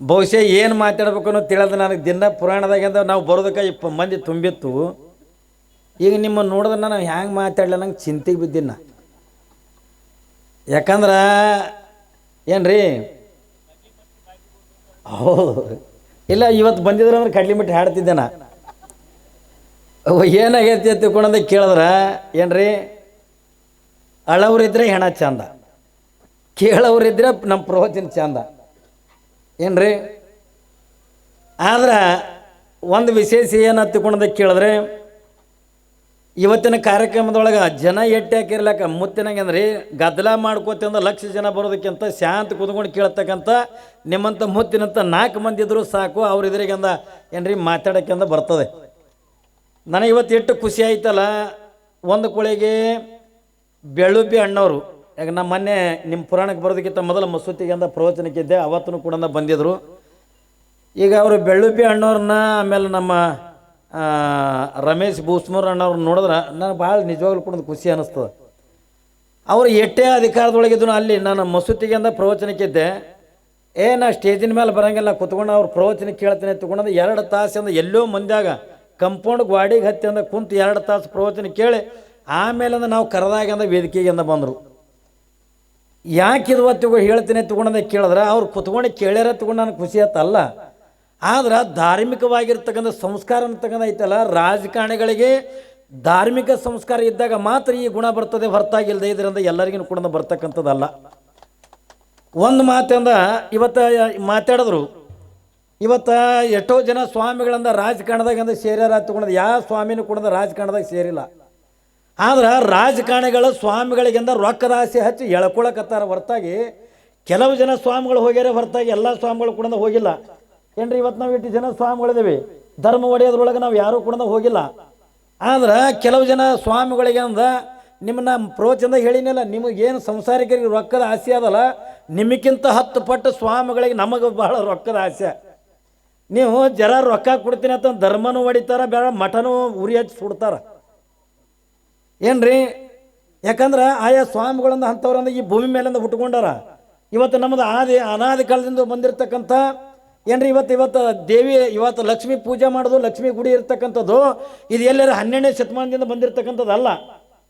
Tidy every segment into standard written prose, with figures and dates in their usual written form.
ಬಹುಶಃ ಏನು ಮಾತಾಡ್ಬೇಕು ಅನ್ನೋ ತಿಳಿದು ನನಗೆ ದಿನ ಪುರಾಣದಾಗಿಂದ ನಾವು ಬರೋದಕ್ಕೆ ಮಂದಿ ತುಂಬಿತ್ತು. ಈಗ ನಿಮ್ಮ ನೋಡಿದ್ರೆ ನಾವು ಹ್ಯಾಂಗೆ ಮಾತಾಡಲ್ಲ ನಂಗೆ ಚಿಂತೆಗೆ ಬಿದ್ದಿನ. ಯಾಕಂದ್ರೆ ಏನ್ರಿ ಹೌದು ಇಲ್ಲ, ಇವತ್ತು ಬಂದಿದ್ರೆ ಅಂದ್ರೆ ಕಡ್ಲಿ ಮಿಟ್ಟು ಹಾಡ್ತಿದ್ದೆ ನಾ. ಏನಾಗೈತಿ ಅಂತ ತಿಳ್ಕೊಂಡೆ ಕೇಳಿದ್ರೆ ಏನ್ರಿ, ಅಳವ್ರಿದ್ರೆ ಹೆಣ ಚಂದ, ಕೇಳವ್ರಿದ್ರೆ ನಮ್ಮ ಪ್ರವಚನ ಚಂದ ಏನ್ರಿ. ಆದ್ರೆ ಒಂದು ವಿಶೇಷ ಏನು ಹತ್ತಿಕೊಂಡದ ಕೇಳಿದ್ರೆ, ಇವತ್ತಿನ ಕಾರ್ಯಕ್ರಮದೊಳಗೆ ಜನ ಎಟ್ಟಿ ಹಾಕಿರ್ಲಕ್ಕ ಮುತ್ತಿನಾಗೆ ಅಂದ್ರೆ ಗದ್ದಲ ಮಾಡ್ಕೋತಂದ ಲಕ್ಷ ಜನ ಬರೋದಕ್ಕಿಂತ ಶಾಂತ ಕುತ್ಕೊಂಡು ಕೇಳ್ತಕ್ಕಂಥ ನಿಮ್ಮಂಥ ಮುತ್ತಿನಂಥ 4 ಮಂದಿ ಇದ್ರೂ ಸಾಕು. ಅವ್ರ ಇದ್ರಿಗಂದ ಏನ್ರಿ ಮಾತಾಡೋಕ್ಕಿಂದ ಬರ್ತದೆ. ನನಗೆ ಇವತ್ತು ಎಷ್ಟು ಖುಷಿ ಆಯ್ತಲ್ಲ. ಒಂದು ಕುಳಿಗೆ ಬೆಳುಬ್ಬಿ ಅಣ್ಣವರು, ಯಾಕೆ ನಮ್ಮ ಮೊನ್ನೆ ನಿಮ್ಮ ಪುರಾಣಕ್ಕೆ ಬರೋದಕ್ಕಿಂತ ಮೊದಲು ಮಸೂತಿಗೆ ಅಂದ ಪ್ರವಚನಕ್ಕಿದ್ದೆ, ಅವತ್ತೂ ಕೂಡ ಬಂದಿದ್ದರು. ಈಗ ಅವರು ಬೆಳ್ಳುಬ್ಬಿ ಅಣ್ಣವ್ರನ್ನ ಆಮೇಲೆ ನಮ್ಮ ರಮೇಶ್ ಬೂಸ್ಮೂರ್ ಅಣ್ಣವ್ರನ್ನ ನೋಡಿದ್ರೆ ನನಗೆ ಭಾಳ ನಿಜವಾಗ್ಲೂ ಕೂಡ ಖುಷಿ ಅನ್ನಿಸ್ತದೆ. ಅವರು ಎಷ್ಟೇ ಅಧಿಕಾರದೊಳಗಿದ್ರು ಅಲ್ಲಿ ನಾನು ಮಸೂತಿಗೆ ಅಂದ ಪ್ರವಚನಕ್ಕಿದ್ದೆ. ನಾ ಸ್ಟೇಜಿನ ಮೇಲೆ ಬರೋಂಗಿಲ್ಲ, ಕುತ್ಕೊಂಡು ಅವ್ರು ಪ್ರವಚನ ಕೇಳ್ತೀನಿ ತಗೊಂಡು 2 ತಾಸಿಂದ ಎಲ್ಲೋ ಮಂದ್ಯಾಗ ಕಂಪೌಂಡ್ ಗಾಡಿಗೆ ಹತ್ತಿ ಅಂದ ಕುಂತು 2 ತಾಸು ಪ್ರವಚನ ಕೇಳಿ ಆಮೇಲೆ ನಾವು ಕರೆದಾಗಂದ ವೇದಿಕೆಗೆ ಅಂದ ಬಂದರು. ಯಾಕೆ ಇದು ಹೊತ್ತಿಗೆ ಹೇಳ್ತೀನಿ ತಗೊಂಡಂದ ಕೇಳಿದ್ರೆ ಅವ್ರು ಕುತ್ಕೊಂಡು ಕೇಳ್ಯಾರ ತಗೊಂಡು ನನಗೆ ಖುಷಿ ಆಯ್ತಲ್ಲ. ಆದ್ರೆ ಧಾರ್ಮಿಕವಾಗಿರ್ತಕ್ಕಂಥ ಸಂಸ್ಕಾರ ಅಂತಕ್ಕಂಥ ಐತಲ್ಲ, ರಾಜಕಾರಣಿಗಳಿಗೆ ಧಾರ್ಮಿಕ ಸಂಸ್ಕಾರ ಇದ್ದಾಗ ಮಾತ್ರ ಈ ಗುಣ ಬರ್ತದೆ, ಹೊರತಾಗಿಲ್ಲದೆ ಇದರಿಂದ ಎಲ್ಲರಿಗೂ ಕೂಡ ಬರ್ತಕ್ಕಂಥದ್ದಲ್ಲ. ಒಂದು ಮಾತಿಂದ ಇವತ್ತು ಮಾತಾಡಿದ್ರು. ಇವತ್ತು ಎಷ್ಟೋ ಜನ ಸ್ವಾಮಿಗಳಿಂದ ರಾಜಕಾರಣದಾಗಂದ ಸೇರ್ಯಾರ ತಗೊಂಡು ಯಾವ ಸ್ವಾಮಿನೂ ಕೂಡ ರಾಜಕಾರಣದಾಗ ಸೇರಿಲ್ಲ. ಆದ್ರೆ ರಾಜಕಾರಣಿಗಳು ಸ್ವಾಮಿಗಳಿಗಿಂದ ರೊಕ್ಕದ ಆಸೆ ಹಚ್ಚಿ ಎಳ್ಕೊಳಕತ್ತಾರ ಹೊರತಾಗಿ ಕೆಲವು ಜನ ಸ್ವಾಮಿಗಳು ಹೋಗ್ಯಾರ, ಹೊರತಾಗಿ ಎಲ್ಲ ಸ್ವಾಮಿಗಳು ಕೂಡ ಹೋಗಿಲ್ಲ ಏನ್ರಿ. ಇವತ್ತು ನಾವು ಎಷ್ಟು ಜನ ಸ್ವಾಮಿಗಳಿದ್ದೀವಿ, ಧರ್ಮ ಒಡೆಯೋದ್ರೊಳಗೆ ನಾವು ಯಾರೂ ಕೂಡ ಹೋಗಿಲ್ಲ. ಆದ್ರೆ ಕೆಲವು ಜನ ಸ್ವಾಮಿಗಳಿಗೆ ಅಂದ ನಿಮ್ಮನ್ನ ಪ್ರವಚನದಾಗ ಹೇಳಿನಿಲ್ಲ, ನಿಮಗೇನು ಸಂಸಾರಿಕರಿಗೆ ರೊಕ್ಕದ ಆಸೆ ಅದಲ್ಲ, ನಿಮಗಿಂತ 10 ಪಟ್ಟು ಸ್ವಾಮಿಗಳಿಗೆ ನಮಗೆ ಬಹಳ ರೊಕ್ಕದ ಆಸೆ. ನೀವು ಜರ ರೊಕ್ಕ ಕೊಡ್ತೀನಿ ಅಂತ ಧರ್ಮನೂ ಹೊಡಿತಾರ, ಬೇಡ ಮಠನೂ ಉರಿ ಹಚ್ಚಿ ಸುಡ್ತಾರ ಏನ್ರಿ. ಯಾಕಂದ್ರೆ ಆಯಾ ಸ್ವಾಮಿಗಳಿಂದ ಅಂಥವ್ರಂದ ಈ ಭೂಮಿ ಮೇಲಿಂದ ಹುಟ್ಕೊಂಡಾರ. ಇವತ್ತು ನಮ್ಮದು ಅನಾದಿ ಕಾಲದಿಂದ ಬಂದಿರತಕ್ಕಂಥ ಏನ್ರಿ, ಇವತ್ತು ದೇವಿ, ಇವತ್ತು ಲಕ್ಷ್ಮೀ ಪೂಜೆ ಮಾಡೋದು, ಲಕ್ಷ್ಮೀ ಗುಡಿ ಇರ್ತಕ್ಕಂಥದ್ದು ಇದು ಎಲ್ಲರ 12ನೇ ಶತಮಾನದಿಂದ ಬಂದಿರತಕ್ಕಂಥದ್ದು ಅಲ್ಲ.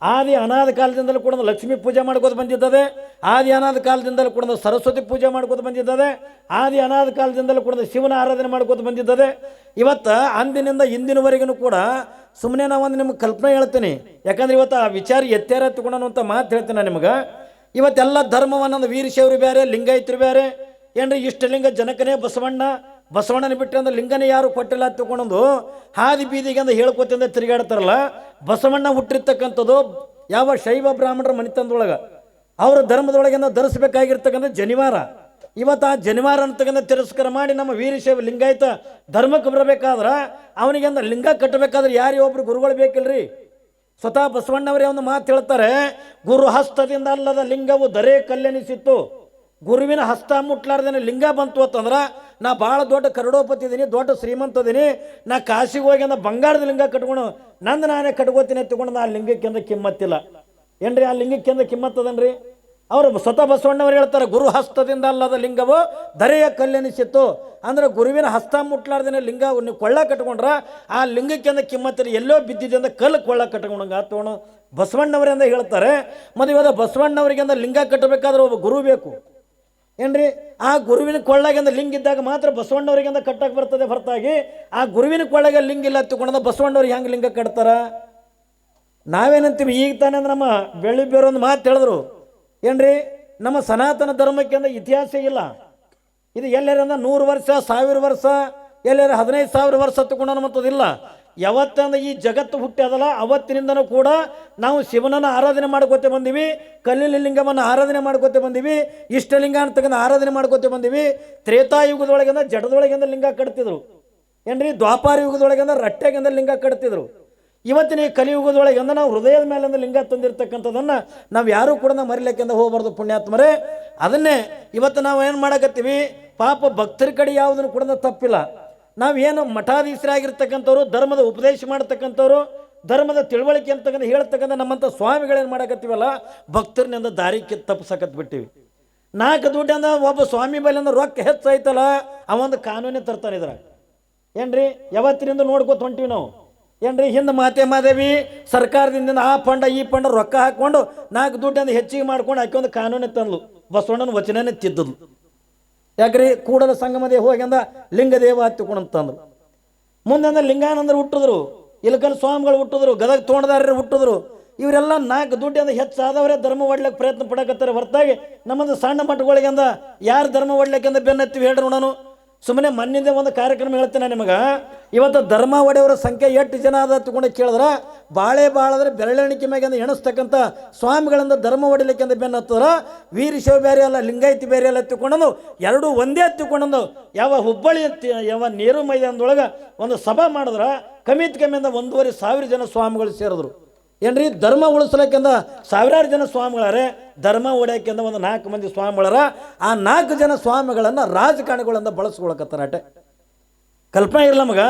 ಅನಾದಿ ಕಾಲದಿಂದಲೂ ಕೂಡ ಲಕ್ಷ್ಮೀ ಪೂಜೆ ಮಾಡ್ಕೋದು ಬಂದಿದ್ದದೆ. ಅನಾದಿ ಕಾಲದಿಂದಲೂ ಕೂಡ ಸರಸ್ವತಿ ಪೂಜೆ ಮಾಡ್ಕೋದು ಬಂದಿದ್ದದೆ. ಅನಾದಿ ಕಾಲದಿಂದಲೂ ಕೂಡ ಶಿವನ ಆರಾಧನೆ ಮಾಡ್ಕೋದು ಬಂದಿದ್ದದೆ. ಇವತ್ತು ಅಂದಿನಿಂದ ಇಂದಿನವರೆಗೂ ಕೂಡ ಸುಮ್ಮನೆ ನಾವೊಂದು ನಿಮ್ಗೆ ಕಲ್ಪನೆ ಹೇಳ್ತೀನಿ. ಯಾಕಂದ್ರೆ ಇವತ್ತು ಆ ವಿಚಾರ ಎತ್ತರ ತಗೊಂಡು ಅಂತ ಮಾತು ಹೇಳ್ತೀನಿ ನಿಮ್ಗೆ. ಇವತ್ತೆಲ್ಲ ಧರ್ಮವನ್ನೊಂದು ವೀರಶೈವರು ಬೇರೆ, ಲಿಂಗಾಯತರು ಬೇರೆ ಏನ್ರಿ. ಇಷ್ಟಲಿಂಗ ಜನಕನೇ ಬಸವಣ್ಣನ ಬಿಟ್ಟಂದ್ರೆ ಲಿಂಗನೇ ಯಾರು ಕೊಟ್ಟಿಲ್ಲ ತಗೊಂಡು ಹಾದಿ ಬೀದಿಗೆ ಅಂದ ಹೇಳ್ಕೊತಿಂದ ತಿರುಗಾಡ್ತಾರಲ್ಲ. ಬಸವಣ್ಣ ಹುಟ್ಟಿರ್ತಕ್ಕಂಥದ್ದು ಯಾವ ಶೈವ ಬ್ರಾಹ್ಮಣರ ಮನೆತನದೊಳಗೆ ಅವರ ಧರ್ಮದೊಳಗಿಂದ ಧರಿಸಬೇಕಾಗಿರ್ತಕ್ಕಂಥ ಜನಿವಾರ. ಇವತ್ತು ಆ ಜನಿವಾರ ಅಂತಕ್ಕಂಥ ತಿರಸ್ಕಾರ ಮಾಡಿ ನಮ್ಮ ವೀರಶೈವ ಲಿಂಗಾಯತ ಧರ್ಮಕ್ಕೆ ಬರಬೇಕಾದ್ರೆ ಅವನಿಗೆಂದ ಲಿಂಗ ಕಟ್ಟಬೇಕಾದ್ರೆ ಯಾರೇ ಒಬ್ರು ಗುರುಗಳು ಬೇಕಿಲ್ರಿ. ಸ್ವತಃ ಬಸವಣ್ಣವರೇ ಒಂದು ಮಾತು ಹೇಳ್ತಾರೆ, ಗುರು ಹಸ್ತದಿಂದ ಅಲ್ಲದ ಲಿಂಗವು ಧರೆ ಕಲ್ಲೆನಿಸಿತ್ತು. ಗುರುವಿನ ಹಸ್ತ ಮುಟ್ಲಾರ್ದೇನೆ ಲಿಂಗ ಬಂತು ಅಂತಂದ್ರೆ ನಾ ಭಾಳ ದೊಡ್ಡ ಕರಡೋಪತಿ ಇದೀನಿ, ದೊಡ್ಡ ಶ್ರೀಮಂತ ಇದೀನಿ, ನಾ ಕಾಶಿಗೆ ಹೋಗಿ ಅಂದ ಬಂಗಾರದ ಲಿಂಗ ಕಟ್ಕೊಂಡು ನಾನೇ ಕಟ್ಕೋತೀನಿ ತಗೊಂಡು ಆ ಲಿಂಗಕ್ಕಿಂತ ಕಿಮ್ಮತ್ತಿಲ್ಲ ಏನ್ರಿ. ಆ ಲಿಂಗಕ್ಕಿಂತ ಕಿಮ್ಮತ್ತದನ್ರಿ. ಅವರು ಸ್ವತಃ ಬಸವಣ್ಣವ್ರು ಹೇಳ್ತಾರೆ, ಗುರು ಹಸ್ತದಿಂದ ಅಲ್ಲದ ಲಿಂಗವು ಧರೆಯ ಕಲ್ಲೆನಿಸಿತ್ತು. ಅಂದ್ರೆ ಗುರುವಿನ ಹಸ್ತ ಮುಟ್ಲಾರ್ದೇನೆ ಲಿಂಗ ನೀವು ಕೊಳ್ಳ ಕಟ್ಕೊಂಡ್ರೆ ಆ ಲಿಂಗಕ್ಕಿಂತ ಕಿಮ್ಮತ್ತಿಲ್ಲ, ಎಲ್ಲೋ ಬಿದ್ದಿದ್ದಿಂದ ಕಲ್ಲು ಕೊಳ್ಳ ಕಟ್ಕೊಂಡಂಗೆ ತಗೊಂಡು ಬಸವಣ್ಣವರಿಂದ ಹೇಳ್ತಾರೆ. ಮತ್ತು ಇವತ್ತು ಬಸವಣ್ಣವರಿಗಿಂದ ಲಿಂಗ ಕಟ್ಟಬೇಕಾದ್ರೆ ಒಬ್ಬ ಗುರು ಬೇಕು ಏನ್ರಿ. ಆ ಗುರುವಿನ ಕೊಳ್ಳಾಗಿಂದ ಲಿಂಗ ಇದ್ದಾಗ ಮಾತ್ರ ಬಸವಣ್ಣವರಿಗಿಂದ ಕಟ್ಟಕ್ಕೆ ಬರ್ತದೆ, ಹೊರತಾಗಿ ಆ ಗುರುವಿನ ಕೊಳ್ಳಾಗ ಲಿಂಗ ಇಲ್ಲ ತಗೊಂಡ ಬಸವಣ್ಣವ್ರಿಗೆ ಹೆಂಗೆ ಲಿಂಗ ಕಟ್ತಾರ? ನಾವೇನಂತೀವಿ ಈಗ ತಾನೇ ಅಂದ್ರೆ ನಮ್ಮ ಬೆಳ್ಳಿಬೇರೊಂದು ಮಾತು ಹೇಳಿದ್ರು ಏನ್ರಿ, ನಮ್ಮ ಸನಾತನ ಧರ್ಮಕ್ಕೆ ಅಂದ್ರೆ ಇತಿಹಾಸ ಇಲ್ಲ. ಇದು ಎಲ್ಲರಿಂದ 100 ವರ್ಷ 1000 ವರ್ಷ ಎಲ್ಲರ 15,000 ವರ್ಷ ತಗೊಂಡಂಥದ್ದಿಲ್ಲ. ಯಾವತ್ತಂದ್ರೆ ಈ ಜಗತ್ತು ಹುಟ್ಟ್ಯದಲ್ಲ ಅವತ್ತಿನಿಂದನೂ ಕೂಡ ನಾವು ಶಿವನನ್ನು ಆರಾಧನೆ ಮಾಡ್ಕೋತೆ ಬಂದೀವಿ, ಕಲ್ಲಿನ ಲಿಂಗವನ್ನು ಆರಾಧನೆ ಮಾಡ್ಕೋತೆ ಬಂದೀವಿ, ಇಷ್ಟಲಿಂಗ ಅಂತಕ್ಕಂಥ ಆರಾಧನೆ ಮಾಡ್ಕೋತೆ ಬಂದೀವಿ. ತ್ರೇತಾಯುಗದೊಳಗಿಂದ ಜಡದೊಳಗಿಂದ ಲಿಂಗ ಕಟ್ತಿದ್ರು ಏನ್ರಿ. ದ್ವಾಪಾರ ಯುಗದೊಳಗಿಂದ ರಟ್ಟೆಗಿಂದ ಲಿಂಗ ಕಟ್ತಿದ್ರು. ಇವತ್ತಿನ ಈ ಕಲಿಯುಗದೊಳಗಿಂದ ನಾವು ಹೃದಯದ ಮೇಲಿಂದ ಲಿಂಗ ತಂದಿರ್ತಕ್ಕಂಥದ್ದನ್ನು ನಾವು ಯಾರೂ ಕೂಡ ಮರಿಲಿಕ್ಕಿಂದ ಹೋಗಬಾರ್ದು ಪುಣ್ಯಾತ್ಮರೇ. ಅದನ್ನೇ ಇವತ್ತು ನಾವು ಏನು ಮಾಡಕತ್ತೀವಿ, ಪಾಪ ಭಕ್ತರ ಕಡೆ ಯಾವುದನ್ನು ಕೂಡ ತಪ್ಪಿಲ್ಲ. ನಾವೇನು ಮಠಾಧೀಶರಾಗಿರ್ತಕ್ಕಂಥವ್ರು, ಧರ್ಮದ ಉಪದೇಶ ಮಾಡ್ತಕ್ಕಂಥವ್ರು, ಧರ್ಮದ ತಿಳುವಳಿಕೆ ಅಂತಕ್ಕಂಥ ಹೇಳ್ತಕ್ಕಂಥ ನಮ್ಮಂಥ ಸ್ವಾಮಿಗಳೇನು ಮಾಡಕತ್ತೀವಲ್ಲ, ಭಕ್ತರನಿಂದ ದಾರಿ ತಪ್ಪಿಸಕತ್ ಬಿಟ್ಟಿವಿ. 4 ದುಡ್ಡಿಂದ ಒಬ್ಬ ಸ್ವಾಮಿ ಬಲ್ಲಿಂದ ರೊಕ್ಕ ಹೆಚ್ಚಾಯ್ತಲ್ಲ ಅವೊಂದು ಕಾನೂನೇ ತರ್ತಾನೆ ಇದ್ರ ಏನ್ರಿ ಯಾವತ್ತಿನಿಂದ ನೋಡ್ಕೊತ ಹೊಂಟಿವಿ ನಾವು ಏನ್ರಿ ಹಿಂದೆ ಮಾದೇವಿ ಸರ್ಕಾರದಿಂದ ಆ ಫಂಡ ಈ ಫಂಡ ರೊಕ್ಕ ಹಾಕ್ಕೊಂಡು 4 ದುಡ್ಡನ್ನು ಹೆಚ್ಚಿಗೆ ಮಾಡ್ಕೊಂಡು ಆಕೆ ಒಂದು ಕಾನೂನೇ ತಂದ್ಲು ಬಸವಣ್ಣನ ವಚನನೇ ತಿದ್ದದು ಯಾಕ್ರಿ ಕೂಡಲ ಸಂಗಮದೇ ಹೋಗ್ಯಂದ ಲಿಂಗದೇವ ಹತ್ತಿಕೊಂಡಂತಂದ್ರು ಮುಂದೆ ಲಿಂಗಾನಂದರು ಹುಟ್ಟಿದ್ರು ಇಲಕಲ್ ಸ್ವಾಮಿಗಳು ಹುಟ್ಟಿದ್ರು ಗದಗ ತೋಣದಾರರು ಹುಟ್ಟಿದ್ರು ಇವರೆಲ್ಲ 4 ದುಡ್ಡಿಂದ ಹೆಚ್ಚಾದವರೇ ಧರ್ಮ ಒಡ್ಲಿಕ್ಕೆ ಪ್ರಯತ್ನ ಪಡಕತ್ತಾರೆ ಹೊರತಾಗಿ ನಮ್ಮದು ಸಣ್ಣ ಮಟ್ಟಗಳಿಗೆಂದ ಯಾರು ಧರ್ಮ ಒಡ್ಲಿಕ್ಕೆಂದ ಬೆನ್ನತ್ತೀವಿ ಹೇಳ್ರಿ ನೋಡೋಣ ಸುಮ್ಮನೆ ಮಣ್ಣಿಂದ ಒಂದು ಕಾರ್ಯಕ್ರಮ ಹೇಳ್ತೇನೆ ನಿಮಗೆ ಇವತ್ತು ಧರ್ಮ ಒಡೆಯವರ ಸಂಖ್ಯೆ ಎಷ್ಟು ಜನ ಅದ ತಗೊಂಡು ಕೇಳಿದ್ರೆ ಬಾಳದ್ರೆ ಬೆರಳೆಣಿಕೆ ಮ್ಯಾಗಿಂದ ಎಣಿಸ್ತಕ್ಕಂಥ ಸ್ವಾಮಿಗಳಿಂದ ಧರ್ಮ ಹೊಡಿಲಿಕ್ಕೆಂದ ಬೆನ್ನು ಹತ್ತದ್ರ ವೀರಶೈವ ಬೇರೆ ಅಲ್ಲ ಲಿಂಗಾಯತಿ ಬೇರೆ ಅಲ್ಲ ತಿಳ್ಕೊಂಡು ಎರಡೂ ಒಂದೇ ತಿಳ್ಕೊಂಡು ಯಾವ ಹುಬ್ಬಳ್ಳಿ ಯಾವ ನೀರು ಮೈದಾನದೊಳಗೆ ಒಂದು ಸಭಾ ಮಾಡಿದ್ರೆ ಕಮ್ಮಿಂದ 1,500 ಜನ ಸ್ವಾಮಿಗಳು ಸೇರಿದ್ರು ಏನ್ರಿ ಧರ್ಮ ಉಳಿಸ್ಲಿಕ್ಕೆಂದ ಸಾವಿರಾರು ಜನ ಸ್ವಾಮಿಗಳಾರೆ ಧರ್ಮ ಹೊಡ್ಯಾಕೆಂದ ಒಂದು 4 ಮಂದಿ ಸ್ವಾಮಿಗಳರ ಆ 4 ಜನ ಸ್ವಾಮಿಗಳನ್ನು ರಾಜಕಾರಣಿಗಳಿಂದ ಬಳಸ್ಕೊಳಕತ್ತಾರಟೆ ಕಲ್ಪನೆ ಇರಲ್ಲ ಮಗ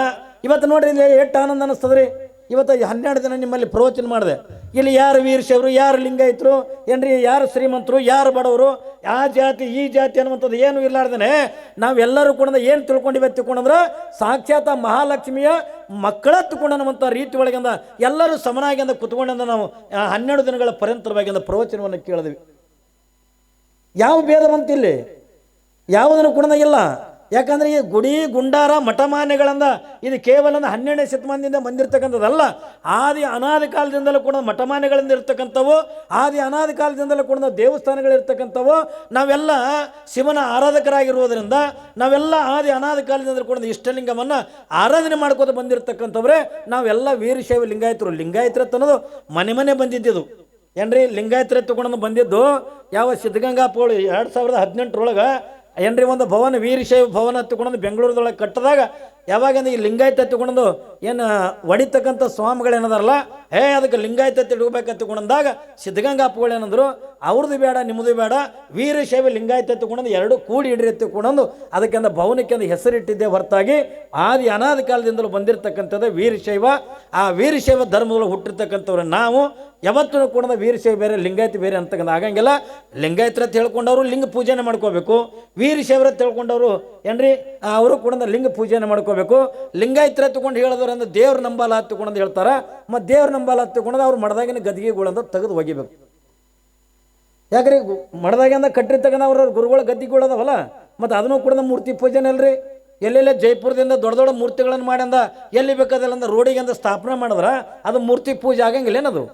ಇವತ್ತು ನೋಡ್ರಿ ಇಲ್ಲಿ ಎಷ್ಟು ಆನಂದ ಅನ್ನಿಸ್ತದ್ರಿ ಇವತ್ತು 12 ದಿನ ನಿಮ್ಮಲ್ಲಿ ಪ್ರವಚನ ಮಾಡಿದೆ ಇಲ್ಲಿ ಯಾರು ವೀರಶೈವರು ಯಾರು ಲಿಂಗಾಯತರು ಏನ್ರಿ ಯಾರು ಶ್ರೀಮಂತರು ಯಾರು ಬಡವರು ಆ ಜಾತಿ ಈ ಜಾತಿ ಅನ್ನುವಂಥದ್ದು ಏನು ಇರ್ಲಾರ್ದೇನೆ ನಾವೆಲ್ಲರೂ ಕೂಡ ಏನು ತಿಳ್ಕೊಂಡಿವೆ ತಿಳ್ಕೊಂಡ್ರೆ ಸಾಕ್ಷಾತ್ ಮಹಾಲಕ್ಷ್ಮಿಯ ಮಕ್ಕಳ ತಿಳ್ಕೊಂಡನ್ನುವಂಥ ರೀತಿ ಒಳಗಿಂದ ಎಲ್ಲರೂ ಸಮನಾಗಿಂದ ಕುತ್ಕೊಂಡಿಂದ ನಾವು 12 ದಿನಗಳ ಪರ್ಯಂತರವಾಗಿಂದ ಪ್ರವಚನವನ್ನು ಕೇಳಿದ್ವಿ ಯಾವ ಭೇದ ಬಂತಿಲ್ಲಿ ಯಾವುದನ್ನು ಕೂಡ ಇಲ್ಲ ಯಾಕಂದ್ರೆ ಈ ಗುಡಿ ಗುಂಡಾರ ಮಠಮಾನ್ಯಗಳಿಂದ ಇದು ಕೇವಲ 12ನೇ ಶತಮಾನದಿಂದ ಬಂದಿರತಕ್ಕಂಥದ್ದಲ್ಲ ಆದಿ ಅನಾದಿ ಕಾಲದಿಂದಲೂ ಕೂಡ ಮಠಮಾನ್ಯಗಳಿಂದ ಇರ್ತಕ್ಕಂಥವು ಆದಿ ಅನಾದಿ ಕಾಲದಿಂದಲೂ ಕೂಡ ದೇವಸ್ಥಾನಗಳಿರ್ತಕ್ಕಂಥವು ನಾವೆಲ್ಲ ಶಿವನ ಆರಾಧಕರಾಗಿರುವುದರಿಂದ ನಾವೆಲ್ಲ ಆದಿ ಅನಾದಿ ಕಾಲದಿಂದಲೂ ಕೂಡ ಇಷ್ಟಲಿಂಗವನ್ನು ಆರಾಧನೆ ಮಾಡ್ಕೋತ ಬಂದಿರತಕ್ಕಂಥವ್ರೆ ನಾವೆಲ್ಲ ವೀರಶೈವ ಲಿಂಗಾಯತರ ಅನ್ನೋದು ಮನೆ ಬಂದಿದ್ದು ಏನ್ರಿ ಲಿಂಗಾಯತರ ತಗೊಂಡು ಬಂದಿದ್ದು ಯಾವ ಸಿದ್ಧಗಂಗಾ ಪೋಳಿ 2018 ಏನ್ರಿ ಒಂದು ಭವನ ವೀರಶೈವ ಭವನ ಹತ್ತಿಕೊಂಡು ಬೆಂಗಳೂರದೊಳಗೆ ಕಟ್ಟಿದಾಗ ಯಾವಾಗಂದ್ರೆ ಈ ಲಿಂಗಾಯತ ಹತ್ತಿಕೊಂಡು ಏನು ಹೊಡಿತಕ್ಕಂಥ ಸ್ವಾಮಿಗಳೇನದಾರಲ್ಲ ಅದಕ್ಕೆ ಲಿಂಗಾಯತ ಇಡಬೇಕಂತ ತಿಳ್ಕೊಂಡಾಗ ಸಿದ್ಧಗಂಗಾಪಗಳು ಏನಂದ್ರು ಅವ್ರದ್ದು ಬೇಡ ನಿಮ್ಮದು ಬೇಡ ವೀರಶೈವ ಲಿಂಗಾಯತ ಹತ್ತಿಕೊಂಡು 2 ಕೂಡಿ ಇಡ್ರಿ ಎತ್ತಿಕೊಂಡು ಅದಕ್ಕೆಂದ ಭವನಕ್ಕೆಂದ ಹೆಸರಿಟ್ಟಿದ್ದೇ ಹೊರತಾಗಿ ಆದಿ ಅನಾದಿ ಕಾಲದಿಂದಲೂ ಬಂದಿರತಕ್ಕಂಥದ್ದು ವೀರಶೈವ ಆ ವೀರಶೈವ ಧರ್ಮದೊಳಗೆ ಹುಟ್ಟಿರ್ತಕ್ಕಂಥವ್ರು ನಾವು ಯಾವತ್ತೂ ಕೂಡ ವೀರಶೈವ ಬೇರೆ ಲಿಂಗಾಯತಿ ಬೇರೆ ಅಂತಕ್ಕಂಥ ಆಗಂಗಿಲ್ಲ ಲಿಂಗಾಯತರ ತಿಳ್ಕೊಂಡವರು ಲಿಂಗ ಪೂಜೆನೆ ಮಾಡ್ಕೋಬೇಕು ವೀರಶೈವರ ತಿಳ್ಕೊಂಡವರು ಏನ್ರಿ ಅವರು ಕೂಡ ಲಿಂಗ ಪೂಜೆನೆ ಮಾಡ್ಕೋಬೇಕು ಲಿಂಗಾಯತರ ತಗೊಂಡು ಹೇಳಿದವ್ರು ಅಂದ್ರೆ ದೇವ್ರ ನಂಬಾಲ ಹತ್ತಿಕೊಂಡು ಹೇಳ್ತಾರೆ ಮತ್ತು ದೇವ್ರ ನಂಬಾಲ ಹತ್ತಿಕೊಂಡು ಅವ್ರು ಮಡದಾಗಿನ ಗದ್ದಿಗೆಗಳಂತ ತೆಗೆದು ಒಗಿಬೇಕು ಯಾಕ್ರಿ ಮಡದಾಗಿಂದ ಕಟ್ಟಿರ್ತಕ್ಕಂಥ ಅವ್ರ ಗುರುಗಳ ಗದ್ದಿಗಳದವಲ್ಲ ಮತ್ತು ಅದನ್ನು ಕೂಡ ಮೂರ್ತಿ ಪೂಜೆನೇ ಅಲ್ರಿ ಎಲ್ಲೆಲ್ಲ ಜೈಪುರದಿಂದ ದೊಡ್ಡ ಮೂರ್ತಿಗಳನ್ನು ಮಾಡ್ಯಂದ ಎಲ್ಲಿ ಬೇಕಾದಲ್ಲ ರೋಡಿಗೆ ಸ್ಥಾಪನೆ ಮಾಡಿದ್ರೆ ಅದು ಮೂರ್ತಿ ಪೂಜೆ ಆಗಂಗಿಲ್ಲ ಏನದು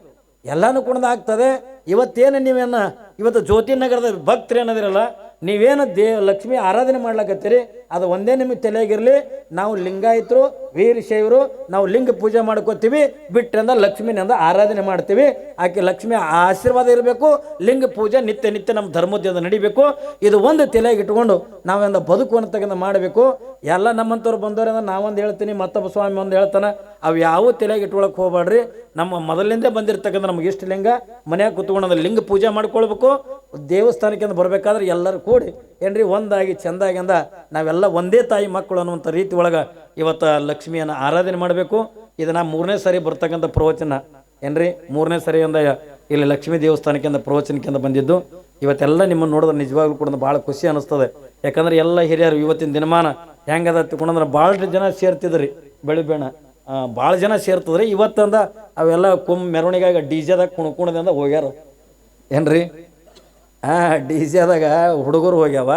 ಎಲ್ಲನೂ ಕೂಡ ಆಗ್ತದೆ ಇವತ್ತೇನು ನೀವೇನು ಇವತ್ತು ಜ್ಯೋತಿ ನಗರದ ಭಕ್ತರು ಏನದಿರಲ್ಲ ನೀವೇನು ಲಕ್ಷ್ಮಿ ಆರಾಧನೆ ಮಾಡ್ಲಕತ್ತೀರಿ ಅದು ಒಂದೇ ನಿಮಗೆ ತಲೆಯಾಗಿರಲಿ ನಾವು ಲಿಂಗಾಯತರು ವೀರಶೈವರು ನಾವು ಲಿಂಗ ಪೂಜೆ ಮಾಡ್ಕೋತೀವಿ ಬಿಟ್ಟರಿಂದ ಲಕ್ಷ್ಮಿನಿಂದ ಆರಾಧನೆ ಮಾಡ್ತೀವಿ ಆಕೆ ಲಕ್ಷ್ಮಿ ಆಶೀರ್ವಾದ ಇರಬೇಕು ಲಿಂಗ ಪೂಜೆ ನಿತ್ಯ ನಮ್ಮ ಧರ್ಮೋದ್ಯದ ನಡಿಬೇಕು ಇದು ಒಂದು ತಲೆಯಾಗಿ ಇಟ್ಕೊಂಡು ನಾವೆಂದ ಬದುಕುವನ್ನು ತಗೊಂಡು ಮಾಡಬೇಕು ಎಲ್ಲ ನಮ್ಮಂಥವ್ರು ಬಂದವ್ರೆ ಅಂದ್ರೆ ನಾವೊಂದು ಹೇಳ್ತೀನಿ ಮತ್ತೊಬ್ಬ ಸ್ವಾಮಿ ಒಂದು ಹೇಳ್ತಾನೆ ಅವು ಯಾವ ತಲೆಯಾಗಿ ಇಟ್ಕೊಳಕ್ಕೆ ಹೋಗ್ಬೇಡ್ರಿ ನಮ್ಮ ಮೊದಲಿಂದ ಬಂದಿರ್ತಕ್ಕಂಥ ನಮ್ಗೆ ಇಷ್ಟ ಲಿಂಗ ಮನ್ಯಾಗ ಕುತ್ಕೊಂಡು ಲಿಂಗ ಪೂಜೆ ಮಾಡ್ಕೊಳ್ಬೇಕು ದೇವಸ್ಥಾನಕ್ಕೆ ಬರಬೇಕಾದ್ರೆ ಎಲ್ಲರೂ ಕೂಡಿ ಏನ್ರಿ ಒಂದಾಗಿ ಚೆಂದಾಗಿಂದ ನಾವೆಲ್ಲ ಒಂದೇ ತಾಯಿ ಮಕ್ಕಳು ಅನ್ನುವಂಥ ರೀತಿ ಒಳಗೆ ಇವತ್ತು ಲಕ್ಷ್ಮಿಯನ್ನು ಆರಾಧನೆ ಮಾಡಬೇಕು ಇದನ್ನು 3ನೇ ಸರಿ ಬರ್ತಕ್ಕಂಥ ಪ್ರವಚನ ಏನ್ರಿ 3ನೇ ಸರಿ ಅಂದ ಇಲ್ಲಿ ಲಕ್ಷ್ಮೀ ದೇವಸ್ಥಾನಕ್ಕಿಂತ ಪ್ರವಚನಕ್ಕಿಂತ ಬಂದಿದ್ದು ಇವತ್ತೆಲ್ಲ ನಿಮ್ಮನ್ನು ನೋಡಿದ್ರೆ ನಿಜವಾಗ್ಲೂ ಕೂಡ ಭಾಳ ಖುಷಿ ಅನ್ನಿಸ್ತದೆ ಯಾಕಂದ್ರೆ ಎಲ್ಲ ಹಿರಿಯರು ಇವತ್ತಿನ ದಿನಮಾನ ಹೆಂಗದ ತಿಳ್ಕೊಂಡ್ರೆ ಭಾಳ ಜನ ಸೇರ್ತಿದ್ರಿ ಬೆಳಿಬೇಣ ಭಾಳ ಜನ ಸೇರ್ತದ್ರಿ ಇವತ್ತಂದ ಅವೆಲ್ಲ ಮೆರವಣಿಗೆಯಾಗ ಡಿಜೆದಾಗ ಕುಣ್ಕುಣದಿಂದ ಹೋಗ್ಯಾರ ಏನ್ರಿ ಡಿಜೆದಾಗ ಹುಡುಗರು ಹೋಗ್ಯಾವ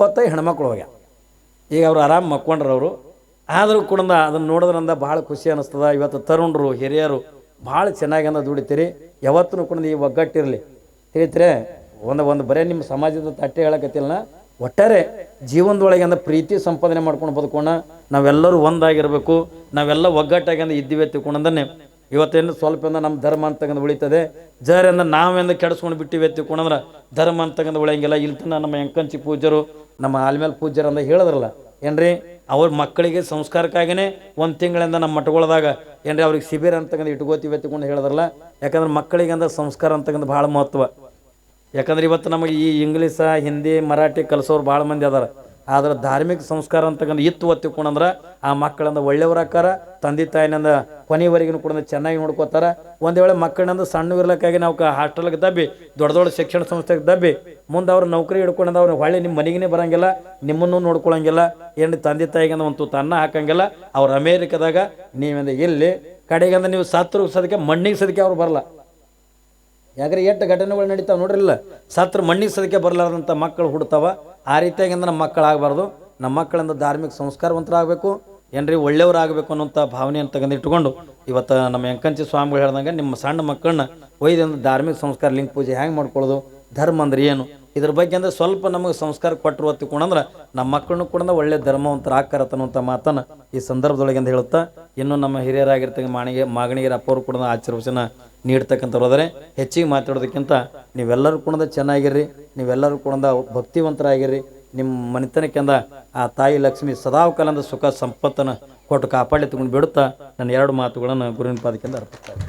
ಹೊತ್ತ ಹೆಣ್ಮಕ್ಳು ಹೋಗ್ಯಾವ ಈಗ ಅವ್ರು ಆರಾಮ್ ಮಕ್ಕೊಂಡ್ರು ಅವರು ಆದರೂ ಕೂಡ ಅದನ್ನು ನೋಡೋದ್ರಿಂದ ಭಾಳ ಖುಷಿ ಅನ್ನಿಸ್ತದ ಇವತ್ತು ತರುಣರು ಹಿರಿಯರು ಭಾಳ ಚೆನ್ನಾಗಿ ದುಡಿತೀರಿ ಯಾವತ್ತೂ ಕೂಡ ಈ ಒಗ್ಗಟ್ಟಿರಲಿ ತಿಳಿತ್ರೆ ಒಂದು ಬರೀ ನಿಮ್ಮ ಸಮಾಜದ ತಟ್ಟೆ ಹೇಳಕತ್ತಿಲ್ಲ ಒಟ್ಟಾರೆ ಜೀವನದೊಳಗೆ ಪ್ರೀತಿ ಸಂಪಾದನೆ ಮಾಡ್ಕೊಂಡು ಬದುಕೋಣ ನಾವೆಲ್ಲರೂ ಒಂದಾಗಿರಬೇಕು ನಾವೆಲ್ಲ ಒಗ್ಗಟ್ಟಾಗಿ ಇದ್ದೀವಿ ತಿಳ್ಕೊಂಡಂದನ್ನೇ ಇವತ್ತೇನು ಸ್ವಲ್ಪ ನಮ್ಮ ಧರ್ಮ ಅಂತಕ್ಕಂಥ ಉಳಿತದೆ ಜರಿಂದ ನಾವೆಂದ ಕೆಡಿಸ್ಕೊಂಡು ಬಿಟ್ಟಿವಿ ತಿಳ್ಕೊಂಡ್ರೆ ಧರ್ಮ ಅಂತಕ್ಕಂಥ ಉಳಿಯಂಗಿಲ್ಲ ಇಲ್ಲಿ ತನ ನಮ್ಮ ಎಂಕಂಚಿ ಪೂಜರು ನಮ್ಮ ಆಲ್ಮೇಲೆ ಪೂಜರು ಅಂತ ಹೇಳಿದ್ರಲ್ಲ ಏನ್ರಿ ಅವ್ರ ಮಕ್ಕಳಿಗೆ ಸಂಸ್ಕಾರಕ್ಕಾಗಿಯೇ 1 ತಿಂಗಳಿಂದ ನಮ್ಮ ಮಠಗಳದಾಗ ಏನ್ರಿ ಅವ್ರಿಗೆ ಶಿಬಿರ ಅಂತಕ್ಕಂಥ ಇಟ್ಕೋತೀವಿ ತಿಳ್ಕೊಂಡು ಹೇಳಿದ್ರಲ್ಲ ಯಾಕಂದ್ರೆ ಮಕ್ಕಳಿಗೆ ಅಂದ್ರೆ ಸಂಸ್ಕಾರ ಅಂತಕ್ಕಂಥ ಭಾಳ ಮಹತ್ವ ಯಾಕಂದ್ರೆ ಇವತ್ತು ನಮಗೆ ಈ ಇಂಗ್ಲೀಷ ಹಿಂದಿ ಮರಾಠಿ ಕಲಿಸೋರು ಭಾಳ ಮಂದಿ ಅದಾರ ಆದ್ರೆ ಧಾರ್ಮಿಕ ಸಂಸ್ಕಾರ ಅಂತಕ್ಕಂಥ ಇತ್ತು ಒತ್ತಿಕೊಂಡ್ರೆ ಆ ಮಕ್ಕಳಿಂದ ಒಳ್ಳೆಯವ್ರಾಕಾರ, ತಂದೆ ತಾಯಿನಿಂದ ಕೊನೆಯವರೆಗೂ ಕೂಡ ಚೆನ್ನಾಗಿ ನೋಡ್ಕೋತಾರ. ಒಂದು ವೇಳೆ ಮಕ್ಕಳಿಂದ ಸಣ್ಣ ಇರ್ಲಿಕ್ಕಾಗಿ ನಾವು ಹಾಸ್ಟೆಲ್ಗೆ ದಬ್ಬಿ ದೊಡ್ಡ ದೊಡ್ಡ ಶಿಕ್ಷಣ ಸಂಸ್ಥೆಗೆ ದಬ್ಬಿ ಮುಂದೆ ಅವ್ರ ನೌಕರಿ ಹಿಡ್ಕೊಂಡ್ ಅವ್ರು ಹೊಳ್ಳಿ ನಿಮ್ಮ ಮನೆಗೇ ಬರಂಗಿಲ್ಲ, ನಿಮ್ಮನ್ನು ನೋಡ್ಕೊಳಂಗಿಲ್ಲ, ಏನು ತಂದೆ ತಾಯಿಗಿಂದ ಒಂದು ತುತ್ತು ಅನ್ನ ಹಾಕಂಗಿಲ್ಲ. ಅವ್ರು ಅಮೇರಿಕದಾಗ ನೀವಿಂದ ಇಲ್ಲಿ ಕಡೆಗಂದ ನೀವು ಸತ್ರು ಸದಕ್ಕೆ ಮಣ್ಣಿಗೆ ಸದಕ್ಕೆ ಅವ್ರು ಬರಲ್ಲ. ಯಾಕ್ರೆ ಎಷ್ಟು ಘಟನೆಗಳು ನಡೀತಾವೆ ನೋಡ್ರಿಲ್ಲ, ಸತ್ರ ಮಣ್ಣಿಗೆ ಸದಕ್ಕೆ ಬರಲಾರ್ದಂಥ ಮಕ್ಕಳು ಹುಡ್ತಾವ. ಆ ರೀತಿಯಾಗಿಂದ ನಮ್ಮ ಮಕ್ಕಳು ಆಗಬಾರ್ದು. ನಮ್ಮ ಮಕ್ಕಳಿಂದ ಧಾರ್ಮಿಕ ಸಂಸ್ಕಾರವಂತರಾಗಬೇಕು, ಏನ್ರಿ ಒಳ್ಳೆಯವರಾಗಬೇಕು ಅನ್ನೋಂಥ ಭಾವನೆಯನ್ನು ತಗೊಂಡು ಇಟ್ಕೊಂಡು ಇವತ್ತು ನಮ್ಮ ಎಂಕಂಚಿ ಸ್ವಾಮಿಗಳು ಹೇಳ್ದಂಗೆ ನಿಮ್ಮ ಸಣ್ಣ ಮಕ್ಕಳನ್ನ ಒಯ್ದಿಂದ ಧಾರ್ಮಿಕ ಸಂಸ್ಕಾರ ಲಿಂಗ ಪೂಜೆ ಹೆಂಗೆ ಮಾಡ್ಕೊಳ್ಳೋದು, ಧರ್ಮ ಅಂದ್ರೆ ಏನು, ಇದ್ರ ಬಗ್ಗೆ ಅಂದರೆ ಸ್ವಲ್ಪ ನಮಗೆ ಸಂಸ್ಕಾರ ಕೊಟ್ಟರು ಹೊತ್ತಿಕೊಂಡ್ರೆ ನಮ್ಮ ಮಕ್ಕಳನ್ನು ಕೂಡ ಒಳ್ಳೆ ಧರ್ಮವಂತರ ಅನ್ನುವಂಥ ಮಾತನ್ನು ಈ ಸಂದರ್ಭದೊಳಗೆ ಅಂತ ಹೇಳುತ್ತಾ, ಇನ್ನು ನಮ್ಮ ಹಿರಿಯರಾಗಿರ್ತಕ್ಕ ಮಾಗಣಿಗೆರ ಅಪ್ಪವರು ಕೂಡ ಆಶೀರ್ವಚನ ನೀಡ್ತಕ್ಕಂಥವ್ರು ಆದರೆ ಹೆಚ್ಚಿಗೆ ಮಾತಾಡೋದಕ್ಕಿಂತ ನೀವೆಲ್ಲರೂ ಕೂಡ ಚೆನ್ನಾಗಿರ್ರಿ, ನೀವೆಲ್ಲರೂ ಕೂಡ ಭಕ್ತಿವಂತರಾಗಿರ್ರಿ. ನಿಮ್ಮ ಮನೆತನಕ್ಕಿಂದ ಆ ತಾಯಿ ಲಕ್ಷ್ಮಿ ಸದಾಕಾಲದ ಸುಖ ಸಂಪತ್ತನ್ನು ಕೊಟ್ಟು ಕಾಪಾಡಿ ತಗೊಂಡು ಬಿಡುತ್ತಾ ನನ್ನ ಎರಡು ಮಾತುಗಳನ್ನು ಗುರುವಿನ ಪಾದಕ್ಕಿಂತ ಅರ್ಪಿಸ್ತಾರೆ.